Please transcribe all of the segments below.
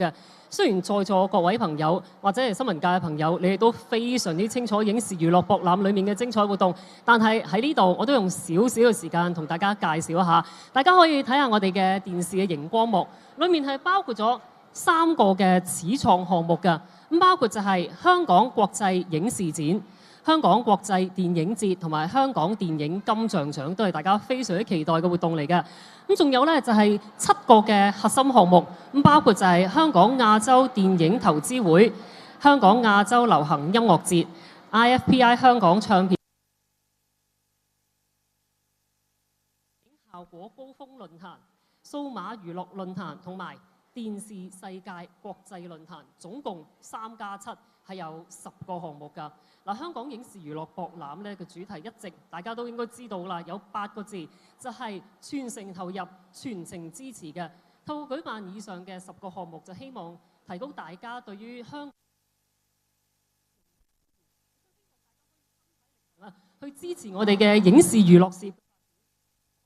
嘅。雖然在座各位朋友或者係新聞界嘅朋友，你哋都非常之清楚影視娛樂博覽裡面嘅精彩活動，但係喺呢度我都用少少嘅時間同大家介紹一下。大家可以睇下我哋嘅電視嘅熒光幕，裡面係包括咗3個嘅始創項目㗎。咁包括就係香港國際影視展、香港國際電影節同埋香港電影金像獎，都係大家非常之期待嘅活動嚟嘅。咁仲有咧就係7個嘅核心項目，咁包括就係香港亞洲電影投資會、香港亞洲流行音樂節、IFPI 香港唱片效果高峰論壇、數碼娛樂論壇同埋電視世界國際論壇，總共3+7，係有10個項目㗎。嗱，香港影視娛樂博覽咧嘅主題一直大家都應該知道啦，有8個字，就係全城投入、全程支持嘅。透過舉辦以上嘅10個項目，就希望提高大家對於香港去支持我哋嘅影視娛樂事。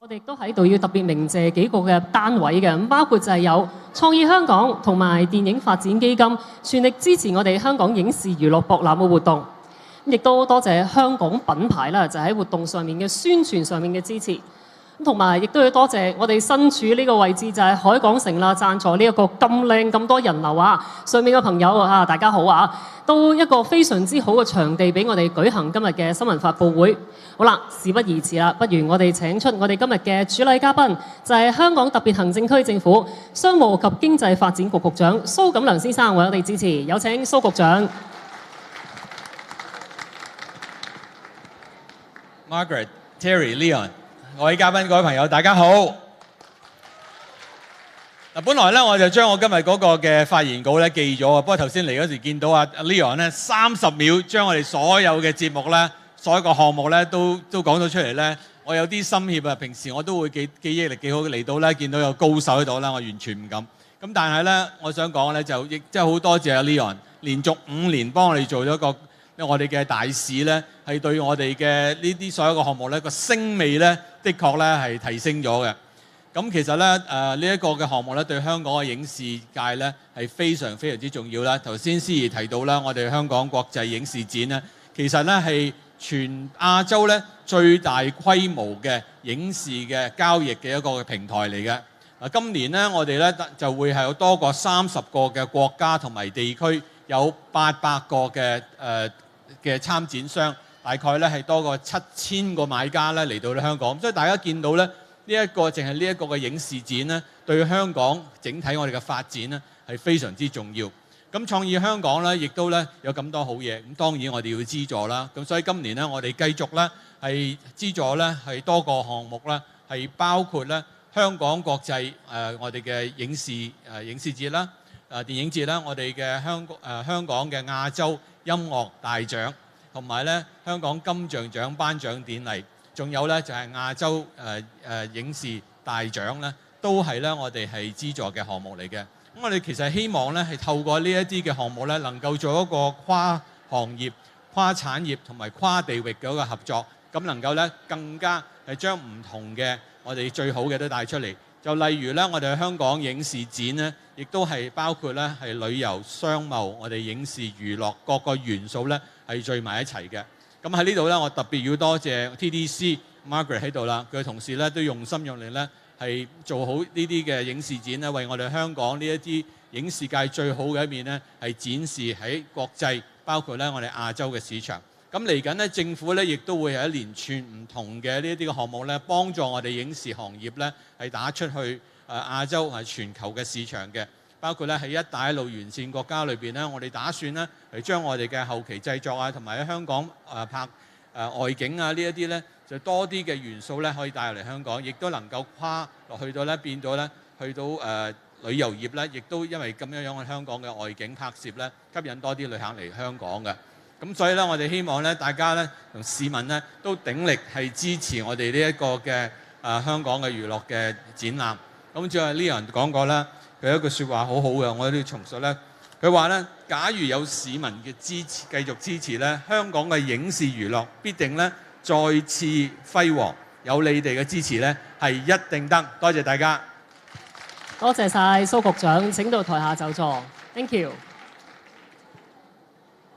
我哋都喺度要特別鳴謝幾個嘅單位嘅，咁包括就係有創意香港同埋電影發展基金，全力支持我哋香港影視娛樂博覽嘅活動。亦都多謝香港品牌啦，就喺活動上面嘅宣傳上面嘅支持。同埋亦都要多謝我哋身處呢個位置就係海港城啦，贊助呢一個咁靚咁多人流啊！上面嘅朋友啊，大家好啊，都一個非常之好嘅場地俾我哋舉行今日嘅新聞發佈會。好啦，事不宜遲啦，不如我哋請出我哋今日嘅主禮嘉賓，就係香港特別行政區政府商務及經濟發展局局長蘇錦樑先生，為我哋致辭。有請蘇局長。Margaret、Terry、Leon， 各位嘉賓、各位朋友，大家好。嗱，本來咧我就將我今日嗰個嘅發言稿咧記咗啊，不過頭先嚟嗰時見到阿 Leon 咧30秒將我哋所有嘅節目咧、所有個項目咧都講咗出嚟咧，我有啲心怯啊。平時我都會記憶力幾好，嚟到咧見到有高手喺度咧，我完全唔敢。咁但係咧，我想講咧就亦真係好多謝阿 Leon， 連續5年幫我哋做咗個我哋嘅大使咧，係對我哋嘅呢啲所有嘅項目咧個聲味咧，的確咧係提升咗嘅。咁其實咧呢一個嘅項目咧，對香港嘅影視界咧係非常非常之重要啦。頭先司儀提到啦，我哋香港國際影視展咧，其實咧係全亞洲咧最大規模嘅影視嘅交易嘅一個平台嚟嘅。今年咧我哋咧就會係有多過30個嘅國家同埋地區，有800個嘅參展商，大概咧係多過7000個買家咧嚟到香港，所以大家見到咧呢一個淨係呢一個嘅影視展咧，對香港整體我哋嘅發展咧係非常之重要。咁創意香港咧，亦都咧有咁多好嘢，咁當然我哋要資助啦。咁所以今年咧，我哋繼續咧係資助咧係多個項目啦，係包括咧香港國際我哋嘅影視節啦。電影節啦，我哋嘅香港嘅亞洲音樂大獎，同埋咧香港金像獎頒獎典禮，仲有咧就係亞洲影視大獎咧，都係咧我哋係資助嘅項目嚟嘅。咁我哋其實希望咧係透過呢一啲嘅項目咧，能夠做一個跨行業、跨產業同埋跨地域嘅一個合作，咁能夠咧更加係將唔同嘅我哋最好嘅都帶出嚟。就例如咧，我哋香港影視展咧，亦都係包括咧係旅遊、商貿、我哋影視娛樂各個元素咧係聚埋一齊嘅。咁喺呢度咧，我特別要多謝 TDC Margaret 喺度啦，佢同事咧都用心用力咧係做好呢啲嘅影視展咧，為我哋香港呢一啲影視界最好嘅一面咧係展示喺國際，包括咧我哋亞洲嘅市場。咁嚟緊咧，政府咧亦都會有一連串唔同嘅呢一啲嘅項目咧，幫助我哋影視行業咧係打出去亞洲係全球嘅市場嘅。包括咧喺一帶一路沿線國家裏邊咧，我哋打算咧係將我哋嘅後期製作啊，同埋喺香港拍外景啊呢一啲咧，就多啲嘅元素咧可以帶入嚟香港，亦都能夠跨落去到咧變到咧去到旅遊業咧，亦都因為咁樣嘅香港嘅外景拍攝咧，吸引多啲旅客嚟香港嘅。咁所以咧，我哋希望咧，大家咧同市民咧都鼎力係支持我哋呢一個嘅香港嘅娛樂嘅展覽。咁正係呢人講過啦，佢有一句説話好好嘅，我都要重述咧。佢話咧，假如有市民嘅支持，繼續支持咧，香港嘅影視娛樂必定咧再次輝煌。有你哋嘅支持咧，係一定得。多謝大家。多謝晒蘇局長，請到台下就座。Thank you。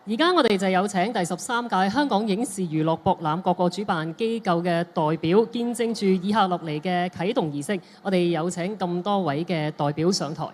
而家我哋就有請第13屆香港影視娛樂博覽各個主辦機構嘅代表，見證住以下落嚟嘅啟動儀式。我哋有請咁多位嘅代表上台。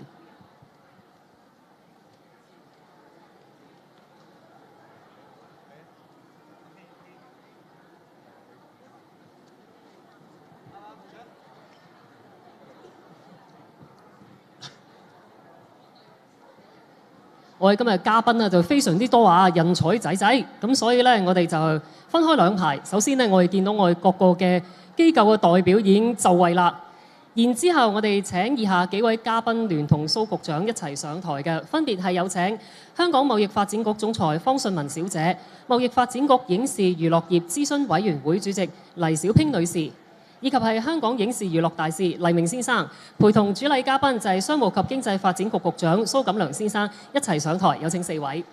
我哋今日嘉賓就非常之多啊，人才仔仔咁，所以咧我哋就分開兩排。首先咧，我哋見到我哋各個嘅機構嘅代表已經就位啦。然之後，我哋請以下幾位嘉賓聯同蘇局長一齊上台嘅，分別係有請香港貿易發展局總裁方舜文小姐、貿易發展局影視娛樂業諮詢委員會主席黎小萍女士，以及係香港影視娛樂大使黎明先生，陪同主禮嘉賓就係商務及經濟發展局局長蘇錦樑先生一齊上台，有請4位。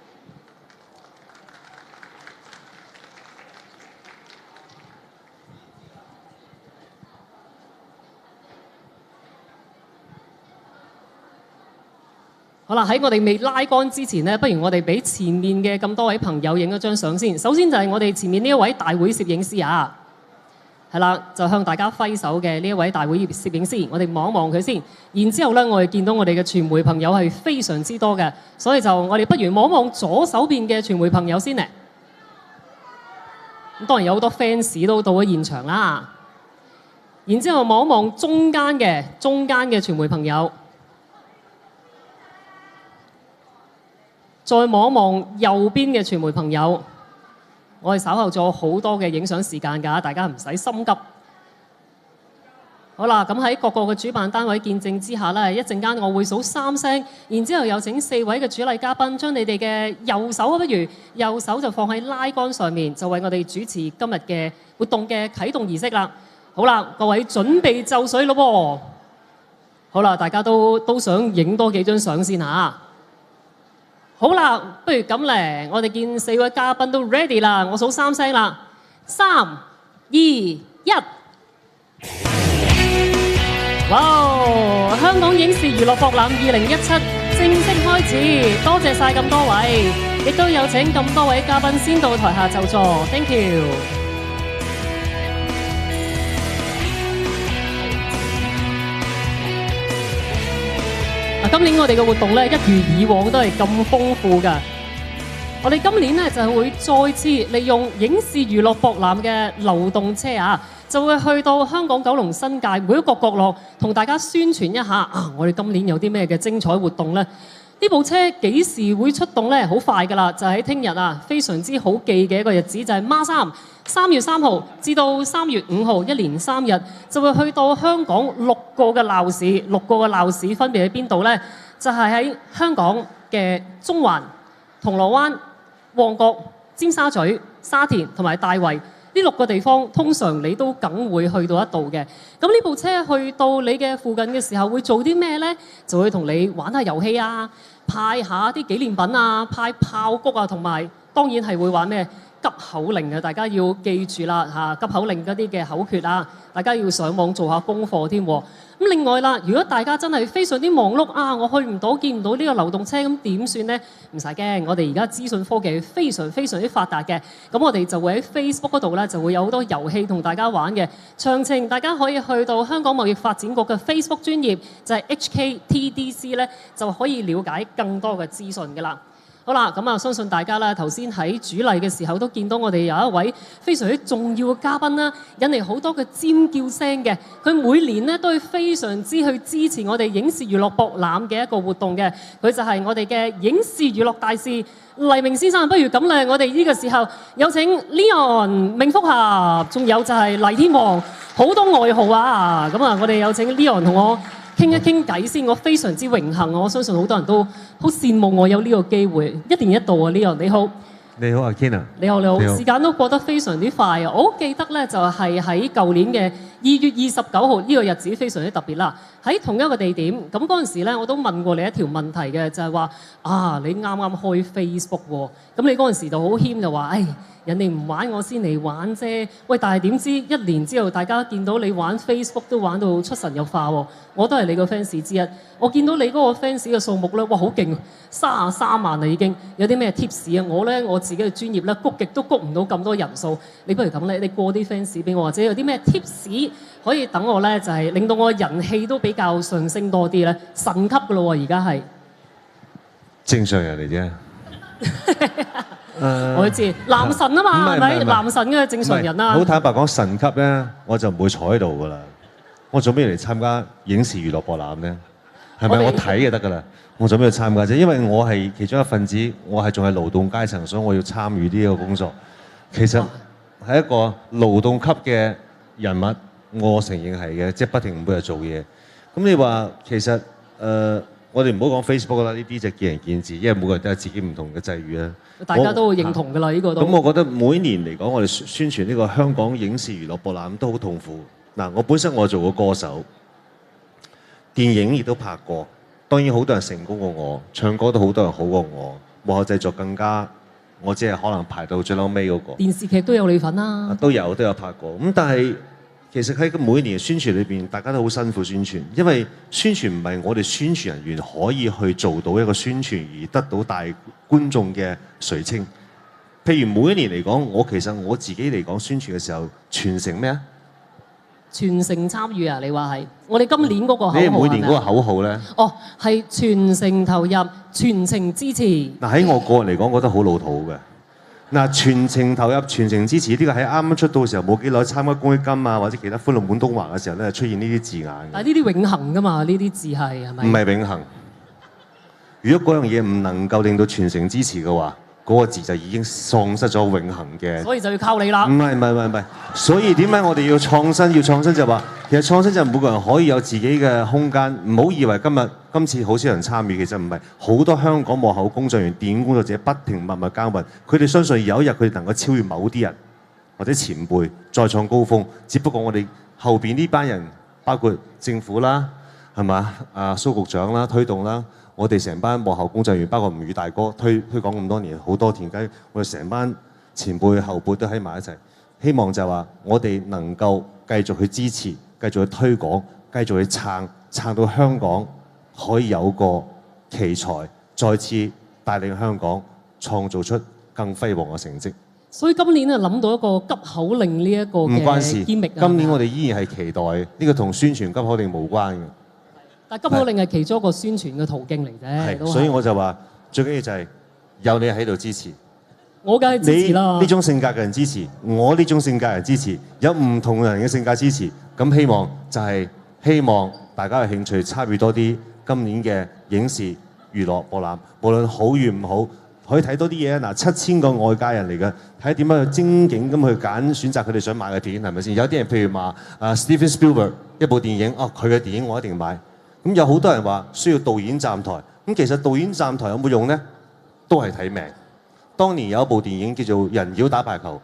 好啦，喺我哋未拉桿之前呢，不如我哋俾前面嘅咁多位朋友影一張相先。首先就係我哋前面呢一位大會攝影師啊。係啦，就向大家揮手嘅呢一位大會攝影師，我哋望一望佢先。然之後咧，我哋見到我哋嘅傳媒朋友係非常之多嘅，所以就我哋不如望一望左手邊嘅傳媒朋友先咧。咁當然有好多 fans 都到咗現場啦。然之後望一望中間嘅傳媒朋友，再望一望右邊嘅傳媒朋友。我哋稍後仲有好多嘅影相時間㗎，大家唔使心急。好啦，咁喺各個嘅主辦單位見證之下咧，一陣間我會數3聲，然之後有請4位嘅主禮嘉賓將你哋嘅右手不如右手就放喺拉桿上面，就為我哋主持今日嘅活動嘅啟動儀式啦。好啦，各位準備就緒咯喎。好啦，大家都想影多幾張相先嚇。好啦，不如咁咧，我哋見4位嘉賓都 ready 啦，我數3聲啦，3、2、1。哇！香港影視娛樂博覽2017正式開始，多謝晒咁多位，亦都有請咁多位嘉賓先到台下就座 ，thank you。今年我哋嘅活動咧，一如以往都係咁豐富㗎。我哋今年咧就係會再次利用影視娛樂博覽嘅流動車啊，就會去到香港九龍新界每一個角落，同大家宣傳一下啊！我哋今年有啲咩嘅精彩活動呢？呢部車幾時會出動呢？好快㗎啦，就喺聽日啊，非常之好記嘅一個日子，就係孖3月3號至到3月5號，一連3日就會去到香港6個嘅鬧市，6個嘅鬧市分別喺邊度呢？就係喺香港嘅中環、銅鑼灣、旺角、尖沙咀、沙田同埋大圍。呢6個地方通常你都梗會去到一度嘅。咁呢部車去到你嘅附近嘅時候會做啲咩呢？就會同你玩下遊戲啊，派下啲紀念品啊，派炮谷啊，同埋當然係會玩咩急口令嘅，大家要記住啦嚇，急口令嗰啲嘅口訣啊，大家要上網做下功課添。咁另外啦，如果大家真係非常之忙碌啊，我去唔到見唔到呢個流動車，咁點算呢？唔使驚，我哋而家資訊科技非常非常之發達嘅，咁我哋就會喺 Facebook 嗰度咧就會有好多遊戲同大家玩嘅。詳情大家可以去到香港貿易發展局嘅 Facebook 專頁，就係 HKTDC 咧，就可以了解更多嘅資訊㗎啦。好啦，咁啊，相信大家啦，頭先喺主禮嘅時候都見到我哋有一位非常之重要嘅嘉賓啦，引嚟好多嘅尖叫聲嘅。佢每年咧都會非常之去支持我哋影視娛樂博覽嘅一個活動嘅。佢就係我哋嘅影視娛樂大使黎明先生。不如咁咧，我哋呢個時候有請 Leon 明福俠，仲有就係黎天王，好多外號啊！咁啊，我哋有請 Leon 同我傾一傾偈先，我非常之榮幸，我相信好多人都好羨慕我有呢個機會，一年一度啊，Leon你好。你好，阿 Ken。你好，好。時間都過得非常之快啊！我好記得咧，就係喺舊年嘅2月29號呢個日子非常之特別啦。喺同一個地點，咁嗰陣時咧，我都問過你一條問題嘅，就係話啊，你啱啱開 Facebook 喎，咁你嗰陣時就好謙就話，人哋唔玩我先嚟玩啫。喂，但係點知一年之後，大家見到你玩 Facebook 都玩到出神入化喎。我都係你個 fans 之一。我見到你嗰個 fans 嘅數目咧，哇，好勁，33萬啦已經。有啲咩 tips 啊？我自己嘅專業咧，谷極都谷唔到咁多人數。你不如咁咧，你過啲 fans 俾我，或者有啲咩 tips 可以等我咧，就係令到我人氣都比較上升多啲咧，神級噶咯喎，而家係正常人嚟啫。我知男神啊嘛，係咪？男神嘅正常人啊。好坦白講，神級咧，我就唔會坐喺度噶啦。我做咩嚟參加影視娛樂博覽咧？係咪我睇就得噶啦？我做咩要參加啫？因為我係其中一份子，我係仲係勞動階層，所以我要參與呢個工作。其實係一個勞動級嘅人物，我承認係嘅，即係不停每日做嘢。咁你話其實我哋唔好講 Facebook 啦，呢啲就見仁見智，因為每個人都有自己唔同嘅際遇啦。大家都會認同㗎啦，呢個都。咁我覺得每年嚟講，我哋宣傳呢個香港影視娛樂博覽都好痛苦。嗱，我本身我做過歌手，電影亦都拍過，當然好多人成功過我，唱歌都好多人好過我，幕後製作更加，我只係可能排到最撈尾嗰個。電視劇都有你份啦。都有拍過。咁但係其實喺每年嘅宣傳裏邊，大家都好辛苦宣傳，因為宣傳唔係我哋宣傳人員可以去做到一個宣傳而得到大觀眾嘅垂青。譬如每一年嚟講，其實我自己嚟講宣傳嘅時候，全城咩啊？全城參與啊！你話係？我哋今年嗰個口號係咪？你每年嗰個口號咧？哦，係全城投入，全程支持。嗱，喺我個人嚟講，覺得好老土嘅。嗱，全程投入、全程支持，呢個喺啱啱出道嘅時候冇幾耐參加公益金啊，或者其他歡樂滿東華嘅時候咧，出現呢啲字眼。但係呢啲永恆㗎嘛？呢啲字係咪？唔係永恆。如果嗰樣嘢唔能夠令到全城支持嘅話，嗰個字就已經喪失咗永恆嘅。所以就要靠你啦。唔係。所以點解我哋要創新？要創新就話，其實創新就係每個人可以有自己嘅空間。唔好以為今次好少人參與，其實唔係。好多香港幕後工作人員、電影工作者不停默默耕耘，佢哋相信有一日佢哋能夠超越某啲人或者前輩，再創高峰。只不過我哋後邊呢班人，包括政府啦，係嘛？蘇局長啦，推動啦。我哋成班幕後工作人員，包括吳宇大哥推廣咁多年，好多田雞，我哋成班前輩後輩都喺埋一齊，希望就係話我哋能夠繼續去支持，繼續去推廣，繼續去撐到香港可以有個奇才再次帶領香港創造出更輝煌嘅成績。所以今年啊諗到一個急口令呢一個嘅堅力。今年我哋依然係期待呢個同宣傳急口令無關嘅。但急口令係其中一個宣傳嘅途徑嚟啫，所以我就話最緊要就係有你喺度支持，我梗係支持啦。呢種性格嘅人支持，我呢種性格嘅人支持，有唔同人嘅性格支持，咁希望就係希望大家有興趣參與多啲今年嘅影視娛樂博覽，無論好與唔好，可以睇多啲嘢啊！嗱，7000個外界人嚟嘅，睇點樣去精警咁去選擇佢哋想買嘅片，係咪先？有啲人譬如話Steven Spielberg 一部電影，佢嘅電影我一定買。咁有好多人話需要導演站台，咁其實導演站台有冇用呢？都係睇命。當年有一部電影叫做《人妖打排球》，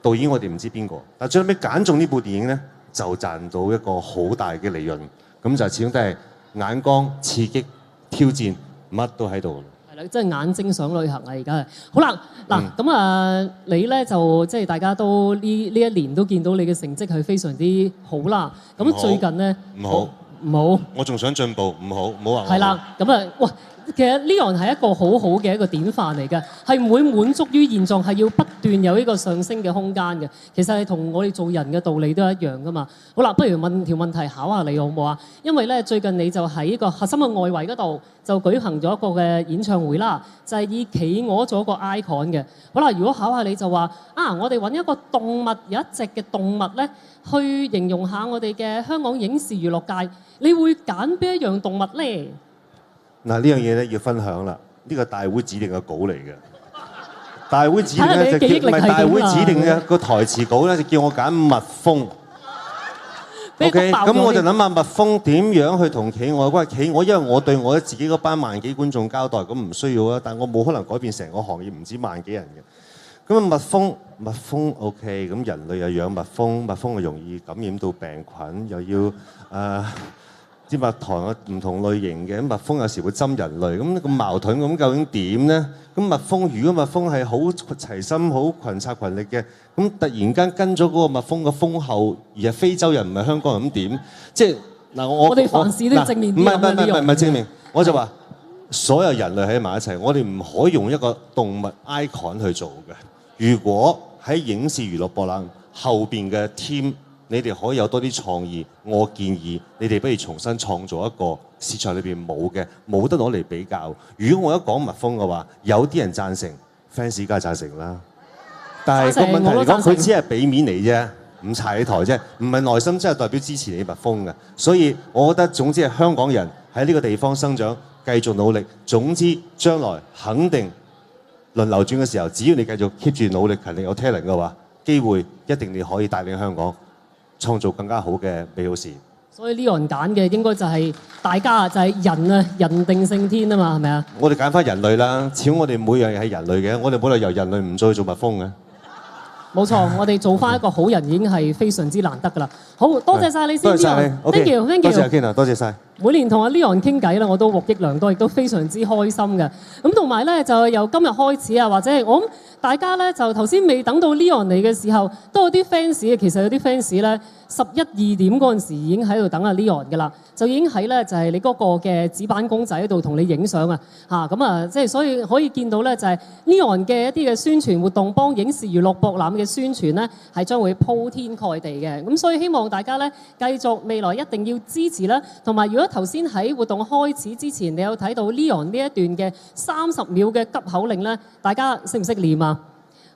導演我哋唔知邊個，但最尾揀中呢部電影呢，就賺到一個好大嘅利潤。咁就始終都係眼光刺激、挑戰，乜都喺度。係啦，即係眼睛想旅行啊！而家係好啦，嗱咁你咧就即係大家都呢一年都見到你嘅成績係非常之好啦。咁最近咧唔好，我仲想進步，唔好話我。係啦，咁哇，其實 Leon 係一個好好嘅一個典範嚟嘅，係唔會滿足於現狀，係要不斷有呢個上升嘅空間嘅。其實係同我哋做人嘅道理都一樣噶嘛。好啦，不如問條問題考下你好唔好啊？因為咧最近你就喺個核心嘅外圍嗰度就舉行咗一個嘅演唱會啦，就係以企鵝做一個 icon 嘅。好啦，如果考下你就話我哋揾一個動物，有一隻嘅動物咧，去形容下我哋嘅香港影視娛樂界，你會揀邊一樣動物咧？嗱，呢樣嘢咧要分享啦，呢個大會指定嘅稿嚟嘅。大會指定咧就叫唔係大會指定嘅個台詞稿咧，就叫我揀蜜蜂。OK，咁我就諗下蜜蜂點樣去同企鵝有關。企鵝因為我對我自己嗰班萬幾觀眾交代，咁唔需要啊。但我冇可能改變成個行業，唔止萬幾人嘅。咁蜜蜂 OK，咁人類又養蜜蜂，蜜蜂又容易感染到病菌，又要啲蜜糖有唔同類型嘅，蜜蜂有時會針人類，咁咁矛盾咁究竟點呢？咁蜜蜂如果蜜蜂係好齊心、好群策群力嘅，咁突然間跟咗嗰個蜜蜂嘅蜂後，而係非洲人唔係香港人咁點？即係嗱，我哋凡事都要正面啲唔係正面，我就話所有人類喺埋一齊，我哋唔可以用一個動物 icon 去做嘅。如果喺影視娛樂博覽後邊嘅 team，你哋可以有多啲創意，我建議你哋不如重新創造一個市場裏邊冇嘅，冇得攞嚟比較。如果我一講蜜蜂嘅話，有啲人贊成 fans 梗係贊成啦。但係個問題嚟講，佢只係俾面你啫，唔踩你台啫，唔係內心真係代表支持你蜜蜂嘅。所以我覺得總之係香港人喺呢個地方生長，繼續努力。總之將來肯定輪流轉嘅時候，只要你繼續 keep 住努力勤力有 talent 嘅話，機會一定你可以帶領香港創造更加好嘅美好事。所以呢個人揀嘅應該就係大家就係人啊，人定勝天啊嘛，係咪啊？我哋揀翻人類啦，始終我哋每樣嘢係人類嘅，我哋冇理由由人類唔再去做蜜蜂嘅。冇錯，我哋做翻一個好人已經係非常之難得㗎啦。好多謝晒你先 ，Leon，thank you，thank you，多謝阿 Ken 啊，多謝晒。每年同阿 Leon 傾偈咧，我都獲益良多，亦都非常之開心嘅。咁同埋咧，就由今日開始啊，或者係我諗大家咧，就頭先未等到 Leon 嚟嘅時候，都有啲 fans 嘅。其實有啲 fans 咧，11、2點嗰陣時已經喺度等阿 Leon 㗎啦，就已經喺咧就係你嗰個嘅紙板公仔喺度同你影相啊。咁啊，即係所以可以見到咧，就係 Leon 嘅一啲嘅宣傳活動，幫影視娛樂博覽嘅宣傳咧，係將會鋪天蓋地嘅。咁所以希望大家咧繼續未來一定要支持啦。同埋如果頭先喺活動開始之前，你有睇到 Leon 呢一段嘅30秒嘅急口令咧，大家識唔識念啊？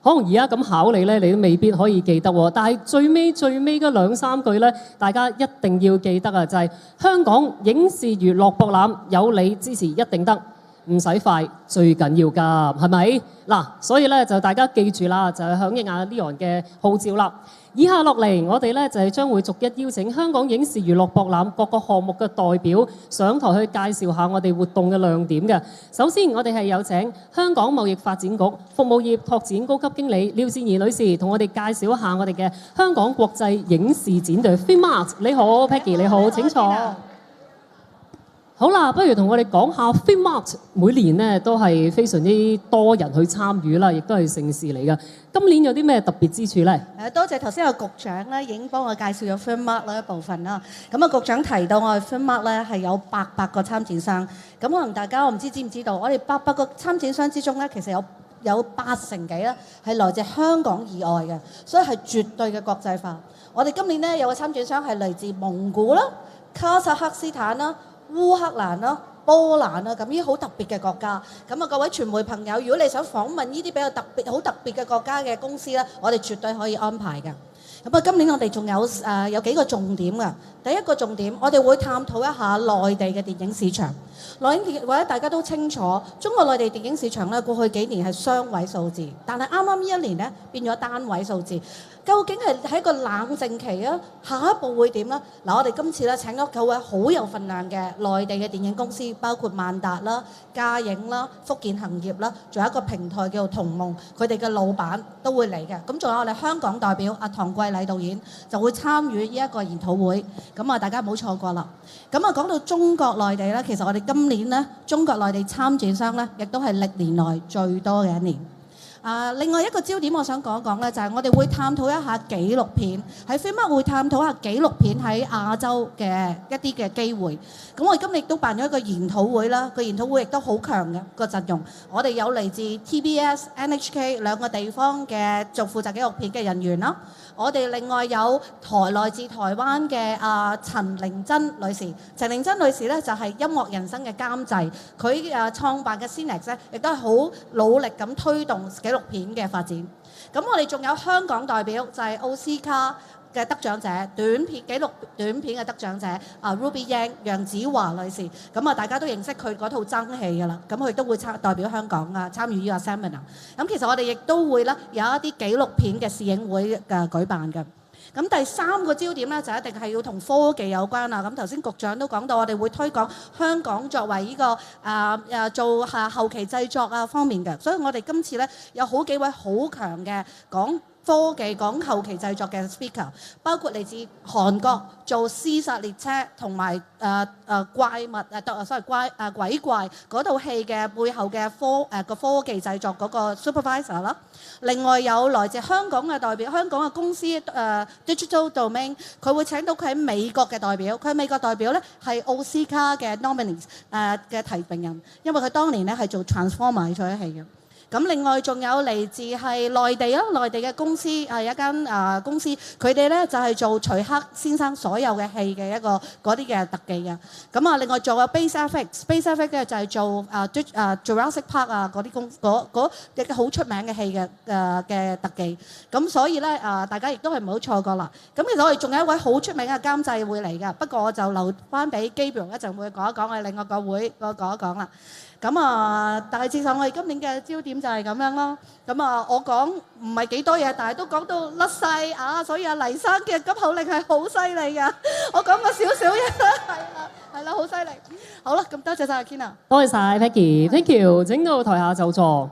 可能而家咁考你咧，你都未必可以記得喎。但係最尾嗰兩三句咧，大家一定要記得啊！就係香港影視娛樂博覽有你支持一定得，唔使快，最緊要㗎，係咪？嗱，所以咧就大家記住啦，就係響應阿 Leon 嘅號召啦。以下落嚟，我哋咧就係將會逐一邀請香港影視娛樂博覽各個項目嘅代表上台去介紹下我哋活動嘅亮點嘅。首先，我哋係有請香港貿易發展局服務業拓展高級經理廖善儀女士同我哋介紹一下我哋嘅香港國際影視展隊 FilmArt。你好 ，Peggy， 你好，請坐。好啦，不如同我哋講下 FilmArt 每年咧都係非常之多人去參與啦，亦都係盛事嚟㗎。今年有啲咩特別之處咧？多謝頭先有局長咧已經幫我介紹咗 FilmArt 呢一部分啦。咁啊，局長提到我哋 FilmArt 咧係有800個參展商。咁可能大家我唔知唔知道，我哋800個參展商之中咧，其實有80幾啦係來自香港以外嘅，所以係絕對嘅國際化。我哋今年咧有個參展商係嚟自蒙古啦、卡薩克斯坦啦、烏克蘭啦、波蘭啦，咁呢啲好特別嘅國家。咁啊，各位傳媒朋友，如果你想訪問呢啲比較特別、好特別嘅國家嘅公司咧，我哋絕對可以安排嘅。咁啊，今年我哋仲有幾個重點㗎。第一個重點，我哋會探討一下內地嘅電影市場。或者大家都清楚，中國內地電影市場咧過去幾年係雙位數字，但係啱啱呢一年咧變咗單位數字。究竟係喺一個冷靜期啊？下一步會點呢？嗱，我哋今次咧請咗9位好有份量嘅內地嘅電影公司，包括萬達啦、嘉影啦、福建行業啦，仲有一個平台叫做同夢，佢哋嘅老闆都會嚟嘅。咁仲有我哋香港代表阿唐季禮導演就會參與呢一個研討會。咁啊，大家唔好錯過啦。咁啊，講到中國內地咧，其實我哋今年咧中國內地參展商咧，亦都係歷年來最多嘅一年。另外一個焦點我想講一講咧，就係我哋會探討一下紀錄片，喺 FilmArt 會探討一下紀錄片喺亞洲嘅一啲嘅機會。咁我哋今日亦都辦咗一個研討會啦，個研討會亦都好強嘅個陣容。我哋有嚟自 TBS、NHK 兩個地方嘅做負責紀錄片嘅人員啦。我哋另外有來自台灣嘅陳玲珍女士，陳玲珍女士咧就係音樂人生嘅監製，佢創辦嘅 Cinex 咧亦都係好努力咁推動紀錄片嘅發展。咁我哋仲有香港代表就係奧斯卡嘅得獎者，紀錄短片嘅得獎者Ruby Yang 楊子華女士。咁大家都認識佢嗰套爭氣㗎啦。咁佢都會代表香港參與呢個 seminar。咁其實我哋亦都會有一啲紀錄片嘅試映會嘅舉辦嘅。咁第三個焦點咧就一定係要同科技有關啦。咁頭先局長都講到，我哋會推廣香港作為呢個做後期製作方面嘅，所以我哋今次咧有好幾位好強嘅講科技講後期製作嘅 speaker，包括嚟自韓國做屍殺列車同埋怪物鬼怪嗰套戲嘅背後嘅科技製作嗰個 supervisor 啦。另外有來自香港嘅代表，香港嘅公司Digital Domain， 佢會請到佢喺美國嘅代表，佢喺美國代表咧係奧斯卡嘅 nominees 嘅提名人，因為佢當年咧係做 Transformer 呢出戲嘅。咁另外仲有嚟自係內地啊，內地嘅公司係一間公司，佢哋咧就係做徐克先生所有嘅戲嘅一個嗰啲嘅特技嘅。咁啊，另外仲有 Base FX 咧就係做Jurassic Park 啊嗰啲嗰啲好出名嘅戲嘅特技。咁所以咧大家亦都係唔好錯過啦。咁其實我哋仲有一位好出名嘅監製會嚟㗎，不過我就留翻俾 Gabriel 一陣會講一講，我哋另外個會講一講啦。咁大致上我哋今年嘅焦點就係咁樣咯。咁我講唔係幾多嘢，但係都講到甩晒啊！所以黎生嘅急口令係好犀利㗎。我講個少少嘢啦，係啦，好犀利。好啦，咁多謝晒阿 Ken 啊，多謝晒 Peggy，Thank you，整到台下就座。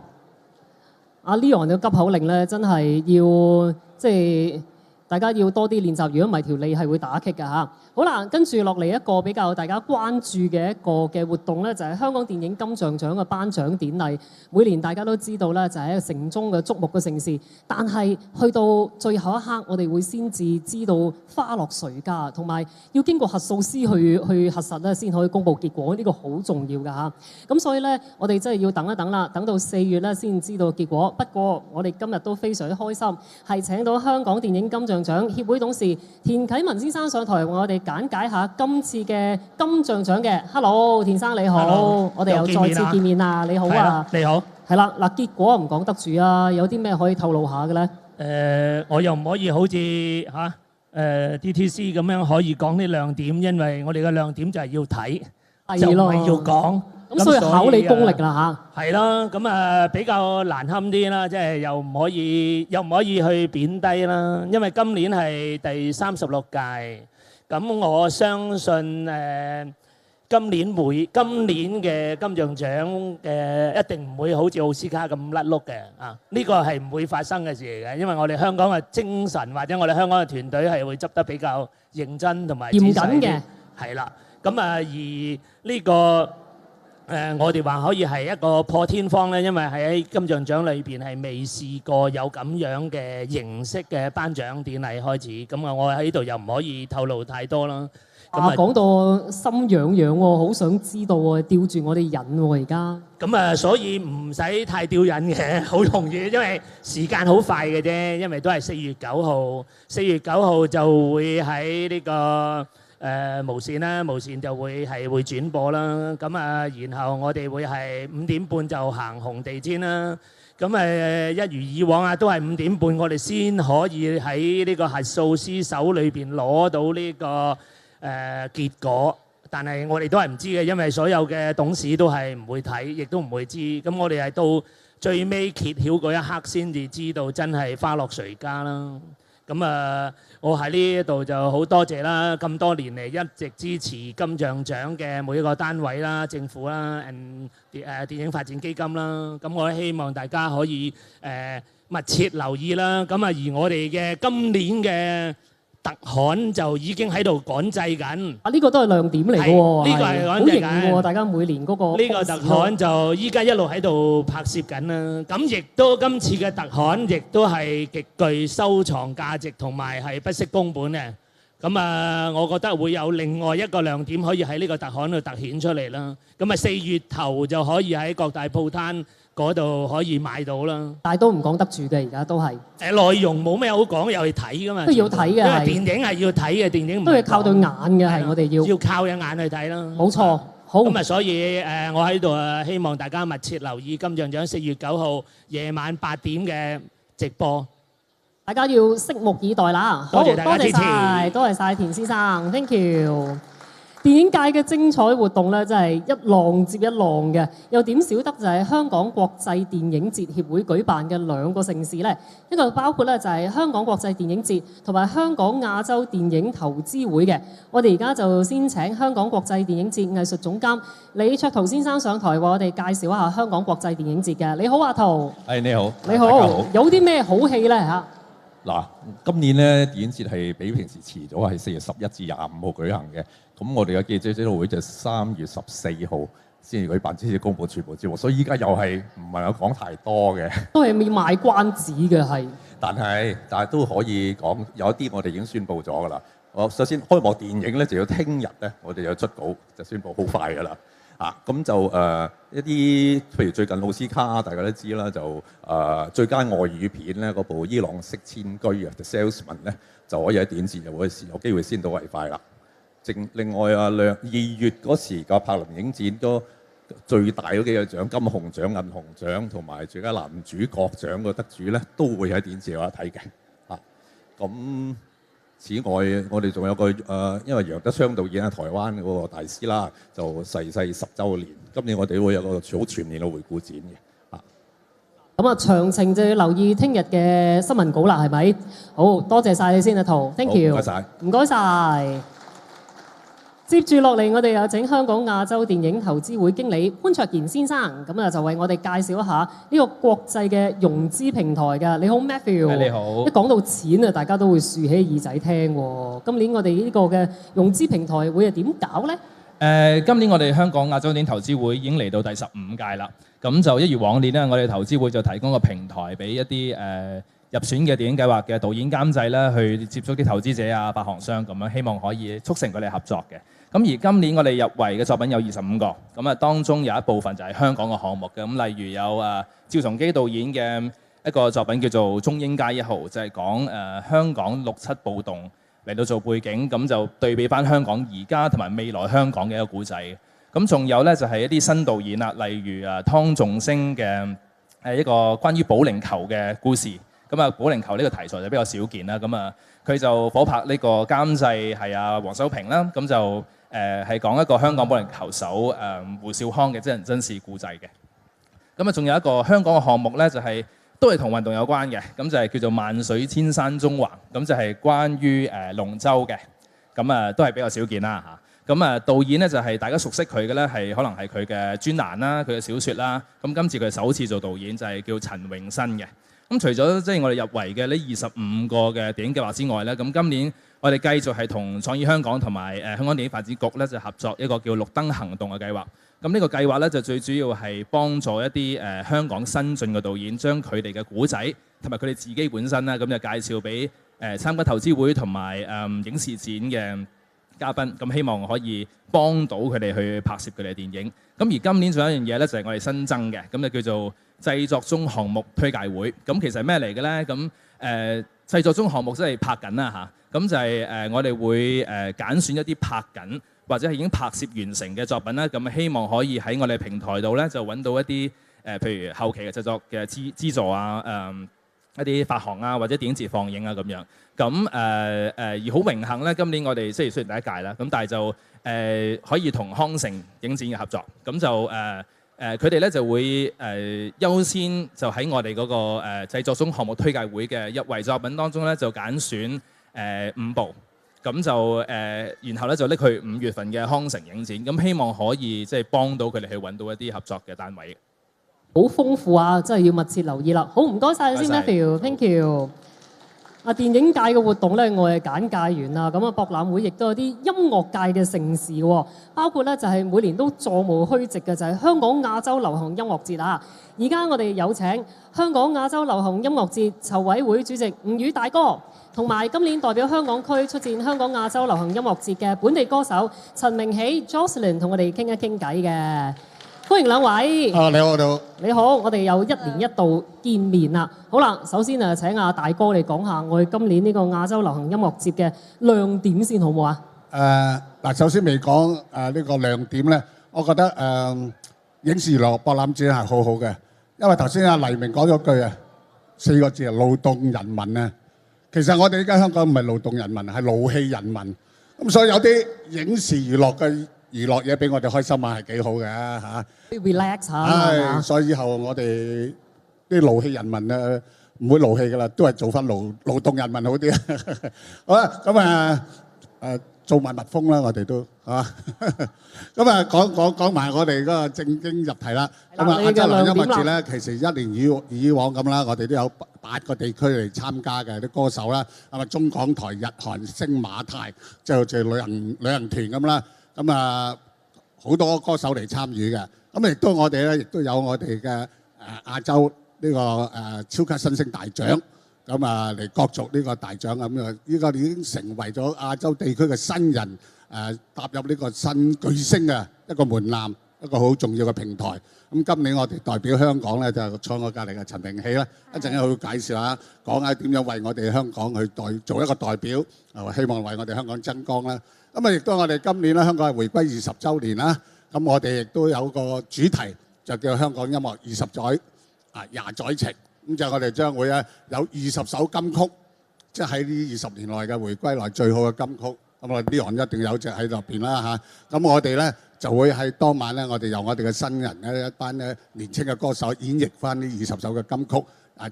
阿 Leon 嘅急口令咧，真係要即係大家要多啲練習，如果唔係條脷係會打棘㗎嚇。好啦，跟住落嚟一個比較大家關注嘅一個嘅活動咧，就係香港電影金像獎嘅頒獎典禮。每年大家都知道咧，就係一個城中嘅矚目嘅盛事。但係去到最後一刻，我哋會先至知道花落誰家，同埋要經過核數師去核實咧，先可以公布結果。呢個好重要㗎嚇。咁所以咧，我哋真係要等一等啦，等到4月咧先知道結果。不過我哋今日都非常之開心，係請到香港電影金像獎協會董事田啟文先生上台為我哋簡介下今次嘅金像獎嘅。Hello， 田生你好。Hello， 我哋又再次見面啦。你好啊。你好。係啦，嗱，結果唔講得住啊，有啲咩可以透露下嘅咧？我又唔可以好似DTC 咁樣可以講啲亮點，因為我哋嘅亮點就係要睇，就唔係要講。咁所以考你功力啦嚇。係啦，咁比較難堪啲啦，即係又唔可以去貶低啦，因為今年係第36屆。咁我相信今年嘅金像獎一定唔會好似奧斯卡咁甩碌嘅啊！呢個係唔會發生嘅事嚟嘅，因為我哋香港嘅精神或者我哋香港嘅團隊係會執得比較認真同埋嚴謹嘅。係啦，咁而呢個我哋話可以係一個破天荒咧，因為喺金像獎裏邊係未試過有咁樣嘅形式嘅頒獎典禮開始。咁我喺呢度又唔可以透露太多啦。講到心癢癢喎，好想知道喎，吊住我哋癮喎而家。咁所以唔使太吊癮嘅，好容易，因為時間好快嘅啫。因為都係4月9號，4月9號就會喺呢個無線啦，無線就會轉播啦。咁然後我哋會係5點半就行紅地毯啦。咁一如以往都係5點半，我哋先可以喺呢個核數師手裏邊攞到呢個結果。但係我哋都係唔知嘅，因為所有嘅董事都係唔會睇，亦都唔會知。咁我哋係到最尾揭曉嗰一刻先至知道真係花落誰家啦。咁我喺呢度就好多謝啦，咁多年嚟一直支持金像獎嘅每一個單位啦、政府啦、電影發展基金啦。咁我希望大家可以密切留意啦。咁而我哋嘅今年嘅特刊就已經喺度趕製緊。呢個都係亮點嚟嘅喎。呢個係趕製緊喎，大家每年嗰個。呢個特刊就依家一路喺度拍攝緊啦。咁亦都今次嘅特刊亦都係極具收藏價值同埋係不惜工本嘅。咁我覺得會有另外一個亮點可以喺呢個特刊度突顯出嚟啦。咁4月頭就可以喺各大鋪攤嗰度可以買到啦，但係都唔講得住嘅，而家都係內容冇咩好講，又去睇噶嘛，都要睇嘅，因為電影係要睇嘅，電影都係靠對眼嘅，係我哋要靠隻眼去睇啦。冇錯，好咁所以我喺度希望大家密切留意金像獎4月9號夜晚8點嘅直播，大家要拭目以待啦。多謝大家支持，多謝晒田先生 ，thank you。電影界嘅精彩活動咧，真係一浪接一浪嘅。又點少得就係香港國際電影節協會舉辦嘅2個盛事咧。一個包括咧就係香港國際電影節同埋香港亞洲電影投資會嘅。我哋而家就先請香港國際電影節藝術總監李焯圖先生上台為我哋介紹一下香港國際電影節嘅。你好，阿圖。你好。你好。有啲咩好戲咧嚇？嗱，今年咧電影節係比平時遲咗，係4月11至25號舉行嘅。咁我哋嘅記者招待會就3月14號先至舉辦，先至公佈全部節目，所以依家又係唔係有講太多嘅。都係要賣關子嘅係。但係都可以講，有一啲我哋已經宣佈咗㗎啦。我首先開幕電影咧就要聽日咧，我哋有出稿就宣佈，好快㗎啦。咁就一啲譬如最近奧斯卡大家都知啦，就最佳外語片咧嗰部伊朗式遷居啊 The Salesman 咧就可以喺電影節有機會先到為快啦。另外2月嗰時個柏林影展都最大嗰幾個獎，金熊獎、銀熊獎同埋最佳男主角獎嘅得主咧都會喺電影節有得睇嘅。咁此外，我哋仲有個因為楊德昌導演係台灣嗰個大師啦，就逝世10週年。今年我哋會有個好全面嘅回顧展嘅。咁啊，詳情就要留意聽日嘅新聞稿啦，係咪？好多謝晒你先啊，陶 ，thank you，唔該晒，唔該晒。接住落嚟，我哋有請香港亞洲電影投資會經理潘卓賢先生，咁啊就為我哋介紹一下呢個國際嘅融資平台㗎。你好 Matthew， 你好。一講到錢啊，大家都會豎起耳仔聽喎。今年我哋呢個嘅融資平台會係點搞呢？今年我哋香港亞洲電影投資會已經嚟到第15屆啦。咁就一如往年咧，我哋投資會就提供個平台俾一啲入選嘅電影計劃嘅導演監製啦，去接觸啲投資者啊、發行商咁樣，希望可以促成佢哋合作嘅。咁而今年我哋入圍嘅作品有25個，咁啊當中有一部分就係香港嘅項目嘅，咁例如有趙崇基導演嘅一個作品叫做《中英街1號》，就係講香港6·7暴動嚟到做背景，咁就對比翻香港而家同埋未來香港嘅一個故仔。咁仲有咧就係一啲新導演啦，例如湯仲昇嘅一個關於保齡球嘅故事。咁啊，保齡球呢個題材就比較少見啦。咁啊，佢就夥拍呢個監製係黃修平啦。咁就係講一個香港保齡球手胡少康嘅真人真事故仔嘅。咁啊，仲有一個香港嘅項目咧，就係都係同運動有關嘅。咁就係叫做萬水千山縱橫。咁就係關於龍舟嘅。咁啊，都係比較少見啦嚇。咁啊，導演咧就係大家熟悉佢嘅咧，係可能係佢嘅專欄啦、佢嘅小説啦。咁今次佢首次做導演就係叫陳詠燊嘅。咁除咗即係我哋入圍嘅呢25個嘅電影計劃之外咧，咁今年我哋繼續係同創意香港同埋香港電影發展局咧就合作一個叫綠燈行動嘅計劃。咁呢個計劃咧就最主要係幫助一啲香港新進嘅導演，將佢哋嘅古仔同埋佢哋自己本身啦，咁就介紹俾參加投資會同埋影視展嘅嘉賓，咁希望可以幫到佢哋去拍攝佢哋嘅電影。咁而今年仲有一樣嘢咧，就係我哋新增嘅，咁就叫做製作中項目推介會。咁其實係咩嚟嘅咧？咁製作中項目即係拍緊啦嚇。咁就係我哋會揀選一啲拍緊或者係已經拍攝完成嘅作品啦。咁希望可以喺我哋平台度咧就揾到一啲譬如後期嘅製作嘅資助啊，一啲發行啊，或者電影節放映啊咁樣。咁而好榮幸咧，今年我哋雖然第一屆啦，咁但係就可以同康城影展嘅合作，咁就佢哋咧就會優先就喺我哋嗰個製作中項目推介會嘅入圍作品當中咧就揀選5部，咁就然後咧就拎去5月份嘅康城影展，咁希望可以即係幫到佢哋去揾到一啲合作嘅單位。好豐富啊！真係要密切留意啦。好，唔該晒先 Matthew，thank you。電影界嘅活動咧，我哋簡介完啦。咁博覽會亦都有啲音樂界嘅盛事喎，包括咧就係每年都座無虛席嘅就係香港亞洲流行音樂節啊。而家我哋有請香港亞洲流行音樂節籌委會主席吳宇大哥，同埋今年代表香港區出戰香港亞洲流行音樂節嘅本地歌手陳明喜 Jocelyn 同我哋傾一傾偈嘅。歡迎兩位。你好，你好。你好，我哋有1年1度見面啦。好啦，首先請阿大哥你講下我哋今年呢個亞洲流行音樂節嘅亮點先，好唔好啊？首先未講呢個亮點咧，我覺得影視娛樂博覽展係好好嘅，因為頭先阿黎明講咗句4個字勞動人民啊。其實我哋而家香港唔係勞動人民，係勞氣人民。咁所以有啲影視娛樂嘅娛樂嘢俾我哋開心啊，係幾好嘅嚇。relax 下。係，所以以後我哋啲勞氣人民啊，唔會勞氣噶啦，都係做翻勞動人民好啲。好啦，咁做埋蜜蜂啦，我哋都啊。咁啊，講埋我哋嗰個正經入題啦。咁啊，亞洲流行音樂節咧，其實一年以往咁啦，我哋都有8個地區嚟參加嘅啲歌手啦。咁啊，中港台、日韓星馬泰，即係好似旅行團咁啦。咁啊，好多歌手嚟參與嘅。咁亦都我哋咧，亦都有我哋嘅亞洲呢個超級新星大獎。咁啊嚟角逐呢個大獎咁啊！依家已經成為咗亞洲地區嘅新人踏入呢個新巨星嘅一個門檻，一個好重要嘅平台。咁今年我哋代表香港咧，就坐我隔離嘅陳明憙咧，一陣間佢會介紹下，講下點樣為我哋香港去做一個代表，希望為我哋香港爭光啦。咁啊，亦都我哋今年咧，香港係回歸20週年啦。咁我哋亦都有個主題，就叫香港音樂20載20載情。咁就我哋將會咧有20首金曲，即係喺呢20年內嘅回歸來最好嘅金曲。咁我哋Leon一定有隻喺入邊啦嚇。咁我哋咧就會喺當晚咧，我哋由我哋嘅新人咧一班咧年青嘅歌手演繹翻呢20首嘅金曲，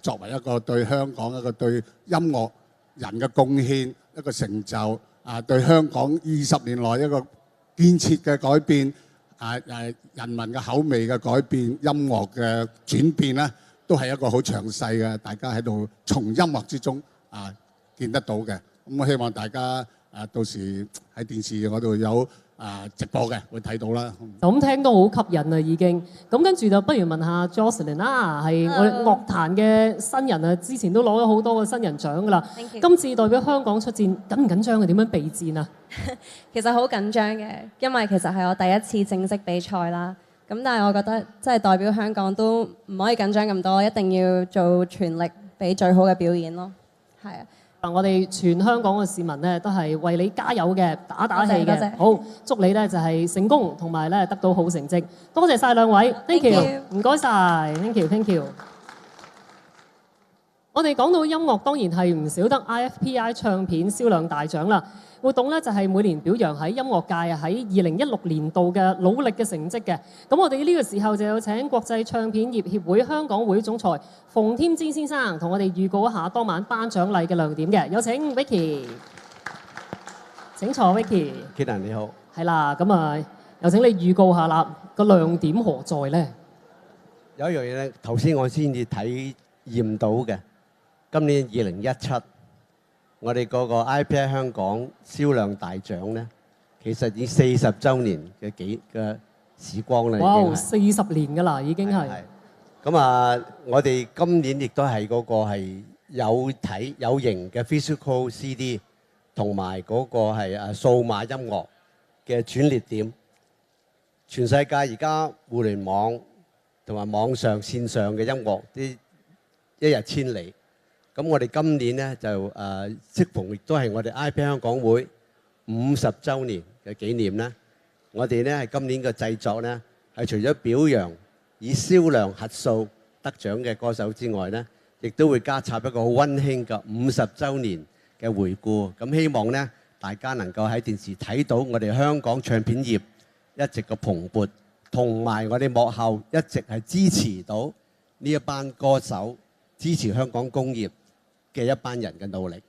作為一個對香港一個對音樂人嘅貢獻，一個成就對香港20年來一個建設嘅改變，人民嘅口味嘅改變，音樂嘅轉變咧。都係一個好詳細嘅，大家喺度從音樂之中見得到嘅。咁我希望大家到時喺電視嗰度有直播嘅，會睇到啦。咁聽都好吸引啊，已經。咁跟住就不如問下 Jocelyn 啦，係我哋樂壇嘅新人啊，之前都攞咗好多個新人獎㗎啦。今次代表香港出戰，緊唔緊張啊？點樣備戰啊？其實好緊張嘅，因為其實係我第一次正式比賽啦。咁但係我覺得即係代表香港都唔可以緊張咁多，一定要做全力俾最好嘅表演咯。係啊，我哋全香港嘅市民咧都係為你加油嘅，打氣嘅。好，祝你咧就係成功同埋咧得到好成績。多謝晒兩位 ，thank you，唔該晒 ，thank you，thank you。我哋講到音樂，當然係唔少得 IFPI 唱片銷量大獎啦。活動咧就係每年表揚喺音樂界喺2016年度嘅努力嘅成績嘅。咁我哋呢個時候就有請國際唱片業協會香港會總裁馮添枝先生同我哋預告一下當晚頒獎禮嘅亮點嘅。有請 Vicky， 請坐 Vicky。Kieran 你好。係啦，咁啊，有請你預告下啦，個亮點何在咧？有一樣嘢咧，頭先我先至體驗到嘅，今年2017。我哋嗰個 IPI 香港銷量大獎咧，其實已40週年嘅時光啦。哇！40年㗎啦，已經係。咁啊，我哋今年亦都係嗰個係有體有形嘅 physical CD， 同埋嗰個係數碼音樂嘅轉捩點。全世界而家互聯網同埋網上線上嘅音樂啲一日千里。咁我哋今年咧就適逢亦都係我哋 IPI 香港會50週年嘅紀念啦。我哋咧係今年嘅製作咧係除咗表揚以銷量核數得獎嘅歌手之外咧，亦都會加插一個好溫馨嘅50週年嘅回顧。咁希望咧大家能夠喺電視睇到我哋香港唱片業一直嘅蓬勃，同埋我哋幕後一直係支持到呢一班歌手，支持香港工業嘅一班人嘅努力。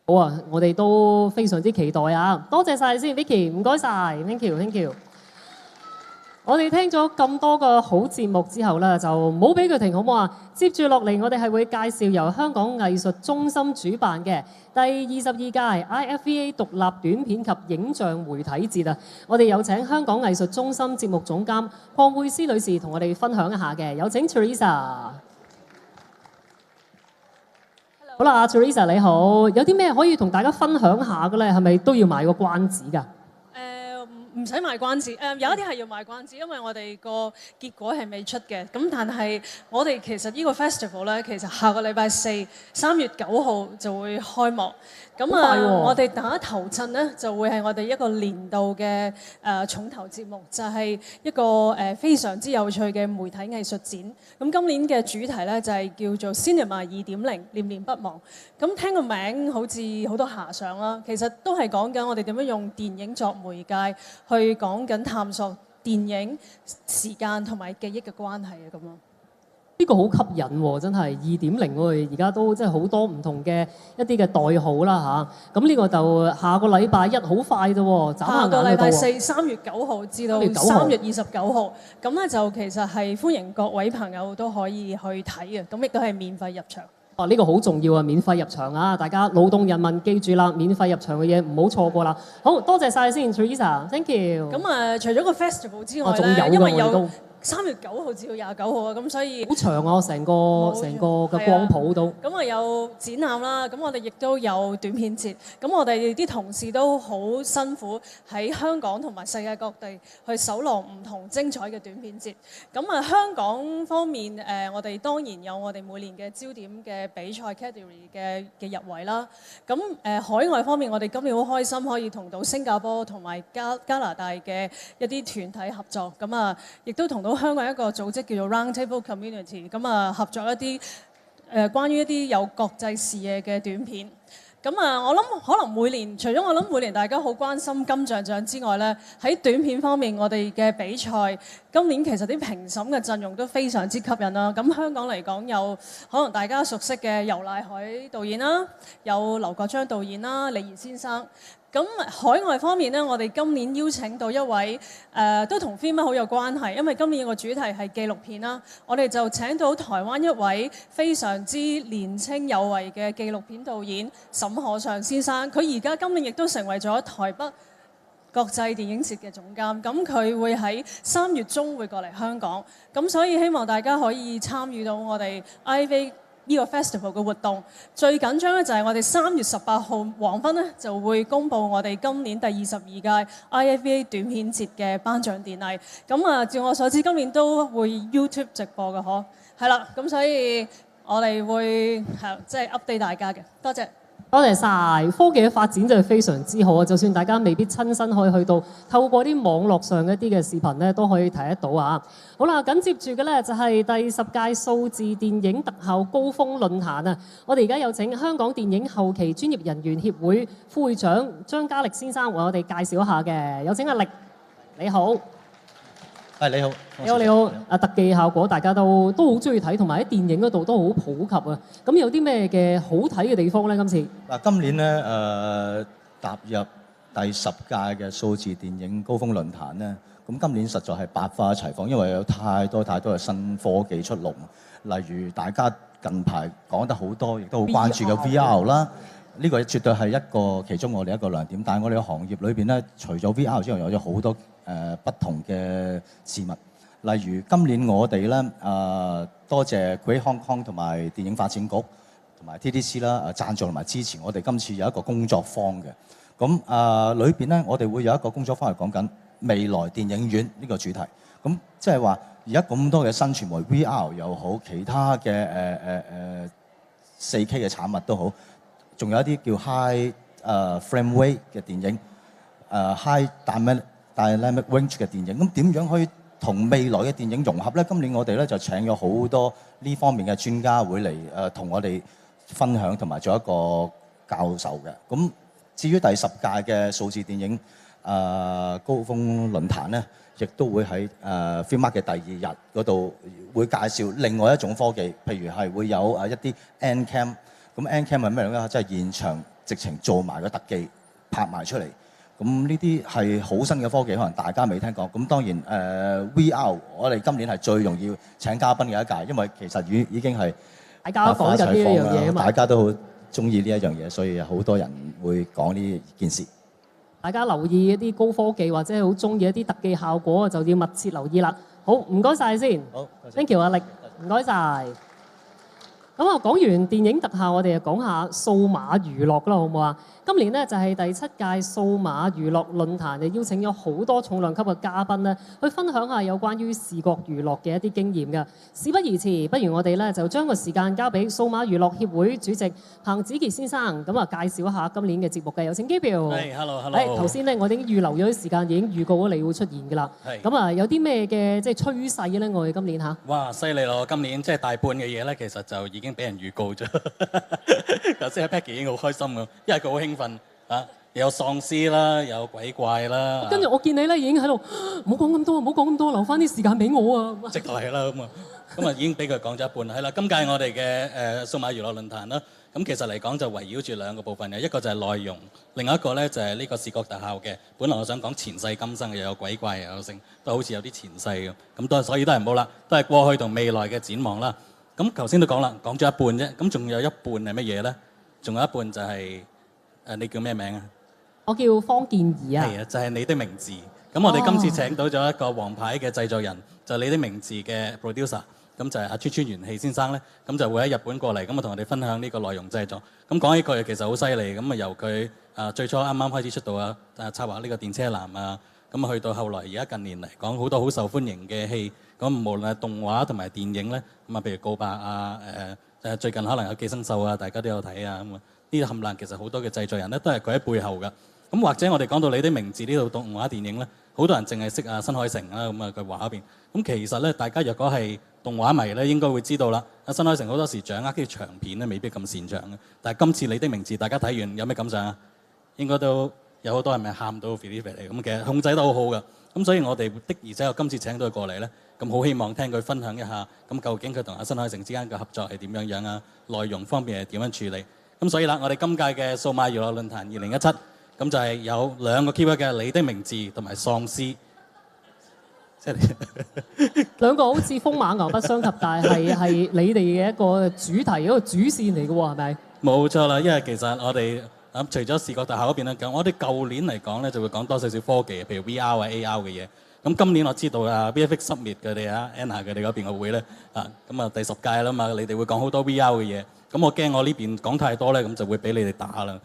好啊，我哋都非常之期待啊！多謝晒先 ，Vicky， 唔該晒 ，thank you，thank you。我哋聽咗咁多個好節目之後咧，就唔好俾佢停，好唔好啊？接住落嚟，我哋係會介紹由香港藝術中心主辦嘅第22屆 IFVA 獨立短片及影像媒體節啊！我哋有請香港藝術中心節目總監鄺佩斯女士同我哋分享一下嘅，有請 Teresa。好啦 ，Teresa 你好，有啲咩可以同大家分享下嘅咧？係咪都要賣個關子㗎？唔使賣關子，有一啲係要賣關子，因為我哋個結果係未出嘅。咁但係我哋其實呢個 festival 咧，其實下個禮拜4 3月9號就會開幕。咁我哋打頭陣咧，就會係我哋一個年度嘅重頭節目，就係一個非常之有趣嘅媒體藝術展。咁今年嘅主題咧就係叫做 Cinema 2.0，念念不忘。咁聽個名好似好多遐想啦，其實都係講緊我哋點樣用電影作媒介去講緊探索電影、時間同埋記憶嘅關係啊咁咯。呢個好吸引喎，真係2.0我哋而家都即係好多唔同嘅一啲嘅代號啦嚇。咁呢個就下個禮拜一好快啫喎，眨下下眼就到個禮拜四喎。 3月9號至到3月9號3月29號，咁咧就其實係歡迎各位朋友都可以去睇嘅，咁亦都係免費入場。呢個好重要啊！免費入場啊！大家勞動人民記住啦，免費入場嘅嘢唔好錯過啦。好多謝晒先 Teresa，thank you。咁除咗個 festival 之外仲有咧，㗎因為有我哋都3月9號至到29號啊，咁所以好長啊！成個嘅光譜都。咁啊有展覽啦，咁我哋亦都有短片節，咁我哋啲同事都好辛苦喺香港同埋世界各地去搜羅唔同精彩嘅短片節。咁啊香港方面我哋當然有我哋每年嘅焦點嘅比賽 category 嘅入圍啦。咁海外方面，我哋今年好開心可以同到新加坡同埋加拿大嘅一啲團體合作，咁啊亦都同到香港一個組織叫做 Round Table Community， 咁啊合作一啲關於一啲有國際視野嘅短片。咁啊，我諗可能每年除咗我諗每年大家好關心金像獎之外咧，喺短片方面我哋嘅比賽今年其實啲評審嘅陣容都非常之吸引啦。咁香港嚟講有可能大家熟悉嘅游乃海導演啦，有劉國章導演啦，李怡先生。咁海外方面咧，我哋今年邀請到一位都同 Film 好有關係，因為今年個主題係紀錄片啦。我哋就請到台灣一位非常之年青有為嘅紀錄片導演沈可尚先生。佢而家今年亦都成為咗台北國際電影節嘅總監。咁佢會喺3月中會過嚟香港。咁所以希望大家可以參與到我哋 IFA呢個 festival 嘅活動。最緊張咧就係我哋3月18號黃昏咧就會公布我哋今年第22屆 IFA 短片節嘅頒獎典禮。咁啊，照我所知今年都會 YouTube 直播嘅嗬。係啦，咁所以我哋會即係 update 大家嘅。多謝。多謝晒，科技嘅發展就係非常之好啊！就算大家未必親身可以去到，透過啲網絡上一啲嘅視頻咧，都可以睇得到啊！好啦，緊接住嘅咧就係第10屆數字電影特效高峰論壇啊！我哋而家有請香港電影後期專業人員協會副會長張家力先生為我哋介紹一下嘅。有請阿力，你好。係你好，你好你好，特技效果大家都好中意睇，同埋喺電影嗰度都好普及啊！咁有啲咩嘅好睇嘅地方咧？今次嗱，今年咧踏入第10屆嘅數字電影高峰論壇咧，咁今年實在係百花齊放，因為有太多嘅新科技出籠，例如大家近排講得好多，亦都好關注嘅 VR 啦。呢個絕對係一個其中我哋一個亮點，但係我哋嘅行業裏邊咧，除咗 VR 之外，有咗好多不同嘅事物。例如今年我哋咧多謝 Great Hong Kong 同埋電影發展局同埋 TDC 啦贊助同埋支持我哋今次有一個工作坊嘅。咁裏邊咧，我哋會有一個工作坊係講緊未來電影院呢個主題。咁即係話而家咁多嘅新傳媒 VR 又好，其他嘅4K 嘅產物都好。仲有一啲叫 High Frame Rate 嘅電影，High Dynamic Range 嘅電影。咁點樣可以同未來嘅電影融合咧？今年我哋咧就請咗好多呢方面嘅專家會嚟同我哋分享同埋做一個教授嘅。咁至於第10屆嘅數字電影高峰論壇咧，亦都會喺Filmart 嘅第2日嗰度會介紹另外一種科技，譬如係會有一啲 N-Cam。咁 N-Cam 係咩嚟咧？即係現場直情做埋個特技，拍埋出嚟。咁呢啲係好新嘅科技，可能大家未聽過。咁當然VR，我哋今年係最容易請嘉賓嘅一屆，因為其實已經係大家講緊呢一樣嘢啊嘛。大家都好中意呢一樣嘢，所以好多人會講呢件事。大家留意一啲高科技或者係好中意一啲特技效果，就要密切留意啦。好，唔該晒先。好 ，thank you 阿力，唔該晒。咁啊，講完電影特效，我哋就講下數碼娛樂啦，好唔好啊？今年呢，就係第7屆數碼娛樂論壇，就邀請咗好多重量級嘅嘉賓咧，去分享下有關於視覺娛樂嘅一啲經驗嘅。事不宜遲，不如我哋咧就將個時間交俾數碼娛樂協會主席彭子傑先生，咁啊介紹一下今年嘅節目嘅。有請機票。係，hello。頭先咧，我哋已經預留咗啲時間，已經預告咗你會出現㗎啦。係。咁啊，有啲咩嘅即係趨勢咧？我哋今年嚇。哇，犀利咯！今年即係大半嘅嘢咧，其實就已經俾人預告咗。頭先阿 Peggy 已經好開心㗎，因為佢好興奮啊！有喪屍啦，有鬼怪啦。跟住我見你咧已經喺度，唔好講咁多，唔好講咁多，留翻啲時間俾我啊！直嚟啦咁啊！咁啊已經俾佢講咗一半。係啦，今屆我哋嘅數碼娛樂論壇啦，咁其實嚟講就圍繞住兩個部分嘅，一個就係內容，另外一個咧就係呢個視覺特效嘅。本來我想講前世今生嘅，又有鬼怪又有性，都好似有啲前世咁。咁都所以都係冇啦，都係過去同未來嘅展望啦。咁頭先都講啦，講咗一半啫，咁仲有一半係乜嘢咧？仲有一半就係你叫咩名啊？我叫方健儀啊。係啊，就係你的名字。咁我哋今次請到咗一個王牌嘅製作人，就係你的名字嘅 producer， 咁就係阿川川元氣先生咧，咁就會喺日本過嚟，咁啊同我哋分享呢個內容製作。咁講起佢其實好犀利，咁啊由佢最初啱啱開始出道啊，策劃呢個電車男啊，咁啊去到後來而家近年嚟講好多好受歡迎嘅戲，咁無論係動畫同埋電影咧，咁啊譬如告白啊，最近可能有寄生獸啊，大家都有睇啊，咁啊呢啲冚唪唥其實好多嘅製作人咧都係佢喺背後㗎。咁或者我哋講到你的名字呢套動畫電影咧，好多人淨係識啊新海誠啦，咁啊佢畫嗰邊。咁其實咧，大家若果係動畫迷咧，應該會知道啦。阿新海誠好多時掌握啲長片咧，未必咁擅長嘅。但係今次你的名字，大家睇完有咩感想啊？應該都有好多係咪喊到 feel 嚟咁，其實控制得好好㗎。咁所以我哋的而且確今次請到佢過嚟咧，咁好希望聽佢分享一下，咁究竟佢同阿新海誠之間嘅合作係點樣樣啊？內容方面係點樣處理？咁所以啦，我哋今屆嘅數碼娛樂論壇2017。咁就係有兩個 keyword 嘅，你的名字同埋喪屍，即係兩個好似風馬牛不相及，但係你哋嘅一個主題，一個主線嚟嘅喎，係咪？冇錯啦，因為其實我哋除咗視覺特效嗰邊咧，咁我哋舊年嚟講咧就會講多少少科技，譬如 VR 啊 AR 嘅嘢。咁今年我知道啊 VFX Summit 佢哋啊 Anna 佢哋嗰邊嘅會咧咁啊第10屆啦嘛，你哋會講好多 VR 嘅嘢。咁我驚我呢邊講太多咧，咁就會俾你哋打啦。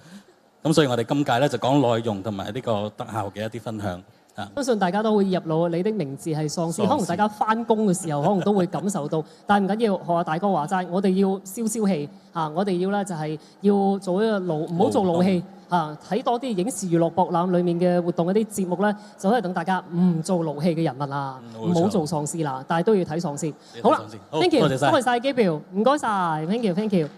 咁所以我哋今屆咧就講內容同埋呢個特效嘅一啲分享啊。相信大家都會入腦，你的名字係喪屍，可能大家翻工嘅時候可能都會感受到，但係唔緊要，學阿大哥話齋，我哋要消氣嚇，我哋要咧就係要做一個唔好做勞氣嚇，睇多啲影視娛樂博覽裡面嘅活動嗰啲節目咧，就可以等大家唔做勞氣嘅人物啦，唔好做喪屍啦，但係都要睇喪屍。好啦 ，thank you，多謝晒機票，唔該晒 thank you，thank you。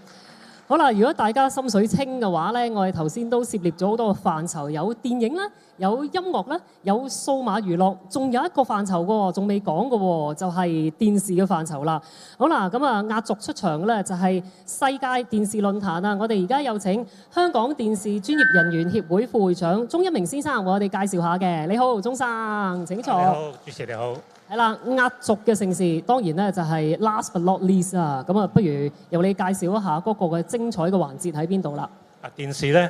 好啦，如果大家心水清嘅話咧，我哋頭先都涉獵咗好多個範疇，有電影啦，有音樂啦，有數碼娛樂，仲有一個範疇喎，仲未講嘅喎，就係電視嘅範疇啦。好啦，咁啊壓軸出場嘅咧就係世界電視論壇啊！我哋而家有請香港電視專業人員協會副會長鐘一鳴先生為我哋介紹下嘅。你好，鐘生，請坐。你好，主持你好。係啦，壓軸嘅盛事當然咧就係 last but not least 啊，咁啊不如由你介紹一下嗰個嘅精彩嘅環節喺邊度啦？電視咧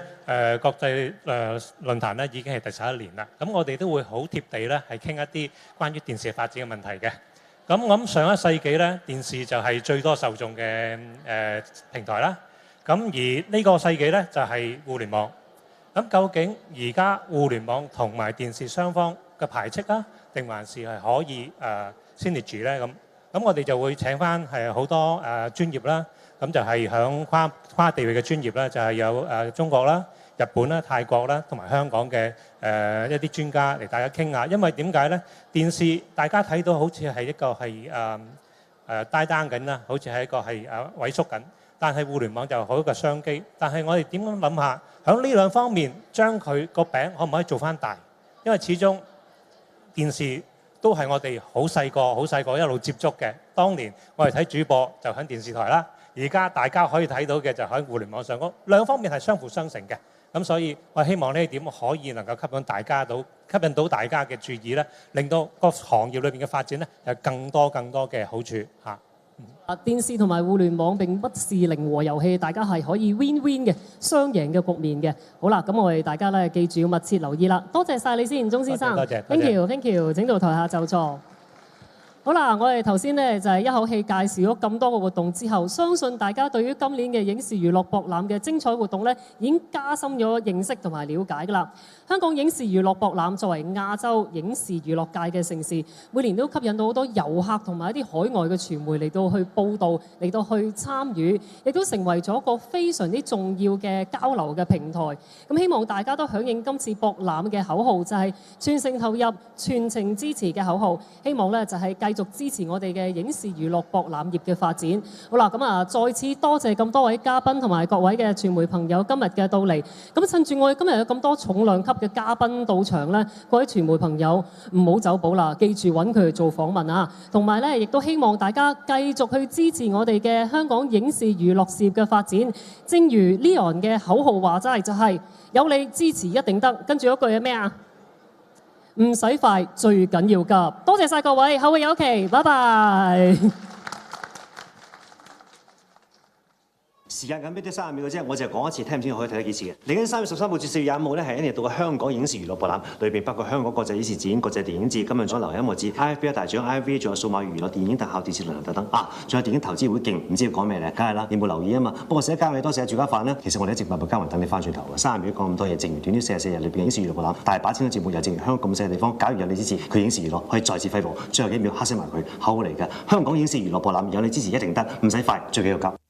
國際論壇咧已經係第11年啦，咁我哋都會好貼地咧係傾一啲關於電視發展嘅問題嘅。咁我諗上一世紀咧電視就係最多受眾嘅平台啦，咁而呢個世紀咧就係互聯網。咁究竟而家互聯網同埋電視雙方嘅排斥啊，定還是係可以先列住咧？咁我哋就會請翻係好多專業啦，咁就係響跨地域嘅專業啦，就係有中國啦、日本啦、泰國啦，同埋香港嘅一啲專家嚟大家傾下。因為點解咧？電視大家睇到好似係一個係低單緊啦，好似係一個係萎縮緊。但係互聯網就好一個商機。但係我哋點樣諗下，響呢兩方面將佢個餅可唔可以做翻大？因為始終電視都係我哋好細個一路接觸嘅。當年我哋睇主播就喺電視台啦，而家大家可以睇到嘅就喺互聯網上，兩方面係相輔相成嘅。咁所以我希望呢一點可以能夠吸引到大家嘅注意咧，令到個行業裏邊嘅發展咧有更多嘅好處嚇。電視同埋互聯網並不是零和遊戲，大家係可以 win-win 嘅雙贏嘅局面嘅。好啦，咁我哋大家咧記住要密切留意啦。多謝晒你先，鐘先生。多謝。Thank you，請到台下就座。好啦，我哋頭先咧就係一口氣介紹咗咁多個活動之後，相信大家對於今年嘅影視娛樂博覽嘅精彩活動咧，已經加深咗認識同埋了解㗎啦。香港影視娛樂博覽作為亞洲影視娛樂界嘅盛事，每年都吸引到好多遊客同埋一啲海外嘅傳媒嚟到去報導，嚟到去參與，亦都成為咗一個非常之重要嘅交流嘅平台。咁希望大家都響應今次博覽嘅口號，就係全城投入、全程支持嘅口號。希望咧就係繼續支持我哋嘅影視娛樂博覽業嘅發展。好啦，咁啊，再次多謝咁多位嘉賓同埋各位嘅傳媒朋友今日嘅到嚟。咁趁住我哋今日有咁多重量級嘅嘉賓到場咧，各位傳媒朋友唔好走寶啦，記住揾佢哋做訪問啊！同埋咧，亦都希望大家繼續去支持我哋嘅香港影視娛樂事業嘅發展。正如 Leon 嘅口號話齋，就係有你支持一定得。跟住嗰句係咩啊？唔使快，最緊要急。多謝晒各位，後會有期，拜拜。時間緊逼啲30秒嘅啫，我就講一次，聽唔清楚可以睇得幾次嘅。嚟緊3月13號至4月25號咧，係一年一度嘅香港影視娛樂博覽，裏邊包括香港國際影視展、國際電影節、金像獎流行音樂節、IFA 大獎、IFA 仲有數碼娛樂電影特效電視論壇等等啊！仲有電影投資會勁，唔知要講咩咧？梗係啦，你冇留意啊嘛。不過寫交你多寫住家飯啦。其實我哋一直默默耕耘等你翻轉頭嘅。30秒講咁多嘢，剩餘短短44日裏邊影視娛樂博覽，大把精彩節目又正如香港咁細嘅地方，假如有你支持，佢影視娛樂可以再次輝煌。最後幾秒黑色埋佢，口號嚟嘅。香港影視娛樂博覽有你支持一定得，唔使快，最緊要急。